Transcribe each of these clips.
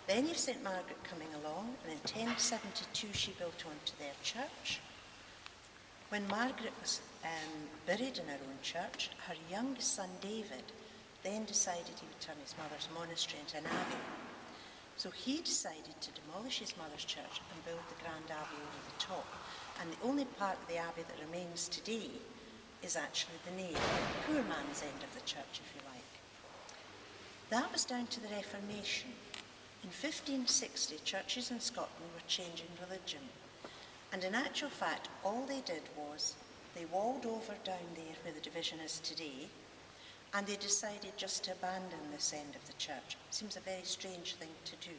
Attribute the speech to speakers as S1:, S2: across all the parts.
S1: Then you've St Margaret coming along, and in 1072 she built onto their church. When Margaret was buried in her own church, her youngest son David then decided he would turn his mother's monastery into an abbey. So he decided to demolish his mother's church and build the Grand Abbey over the top. And the only part of the abbey that remains today is actually the nave, the poor man's end of the church, if you like. That was down to the Reformation. In 1560, churches in Scotland were changing religion. And in actual fact, all they did was they walled over down there where the division is today, and they decided just to abandon this end of the church. Seems a very strange thing to do.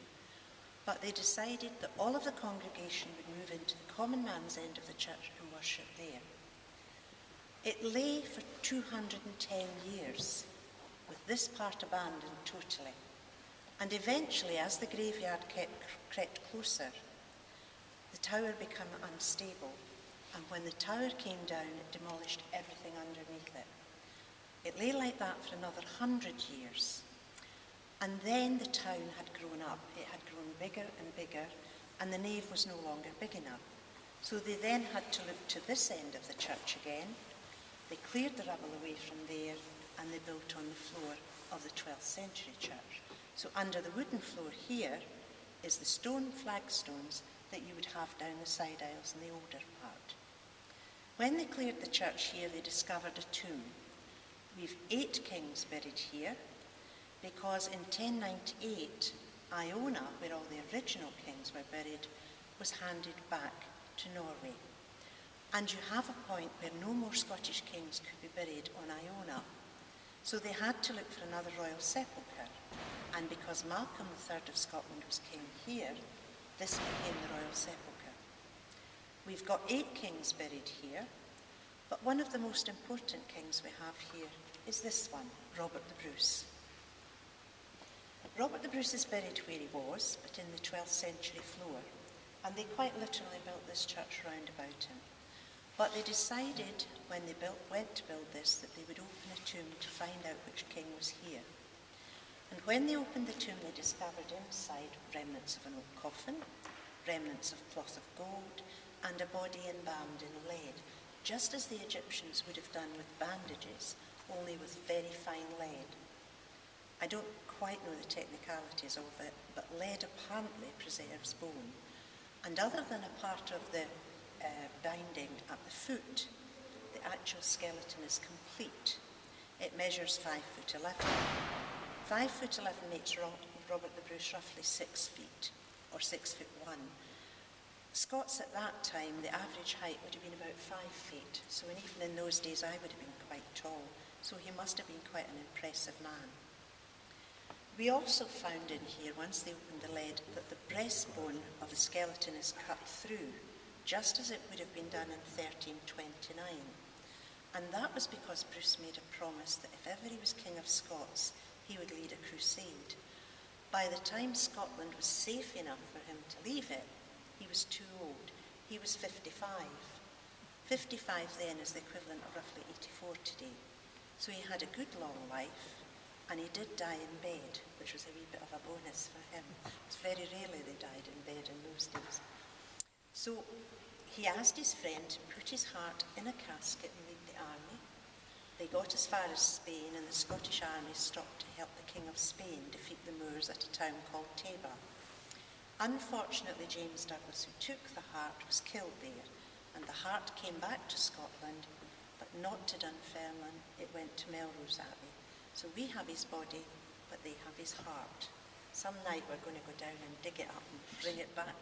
S1: But they decided that all of the congregation would move into the common man's end of the church and worship there. It lay for 210 years, with this part abandoned totally. And eventually, as the graveyard crept closer, the tower became unstable. And when the tower came down, it demolished everything underneath it. It lay like that for another 100 years. And then the town had grown up. It had grown bigger and bigger, and the nave was no longer big enough. So they then had to look to this end of the church again. They cleared the rubble away from there, and they built on the floor of the 12th century church. So under the wooden floor here is the stone flagstones that you would have down the side aisles in the older part. When they cleared the church here, they discovered a tomb. We've 8 kings buried here, because in 1098, Iona, where all the original kings were buried, was handed back to Norway. And you have a point where no more Scottish kings could be buried on Iona. So they had to look for another royal sepulchre. And because Malcolm III of Scotland was king here, this became the royal sepulchre. We've got 8 kings buried here, but one of the most important kings we have here is this one, Robert the Bruce. Robert the Bruce is buried where he was, but in the 12th century floor, and they quite literally built this church round about him. But they decided, when they went to build this, that they would open a tomb to find out which king was here. And when they opened the tomb, they discovered inside remnants of an oak coffin, remnants of cloth of gold, and a body embalmed in lead, just as the Egyptians would have done with bandages, only with very fine lead. I don't quite know the technicalities of it, but lead apparently preserves bone. And other than a part of the binding at the foot, the actual skeleton is complete. It measures 5'11". 5'11" makes Robert the Bruce roughly 6 feet, or 6'1". Scots at that time, the average height would have been about 5 feet. So even in those days, I would have been quite tall. So he must have been quite an impressive man. We also found in here, once they opened the lead, that the breastbone of the skeleton is cut through, just as it would have been done in 1329. And that was because Bruce made a promise that if ever he was King of Scots, he would lead a crusade. By the time Scotland was safe enough for him to leave it, he was too old. He was 55. 55 then is the equivalent of roughly 84 today. So he had a good long life, and he did die in bed, which was a wee bit of a bonus for him. It's very rarely they died in bed in those days. So he asked his friend to put his heart in a casket and lead the army. They got as far as Spain, and the Scottish army stopped to help the King of Spain defeat the Moors at a town called Tabor. Unfortunately, James Douglas, who took the heart, was killed there, and the heart came back to Scotland, but not to Dunfermline. It went to Melrose Abbey. So we have his body, but they have his heart. Some night we're going to go down and dig it up and bring it back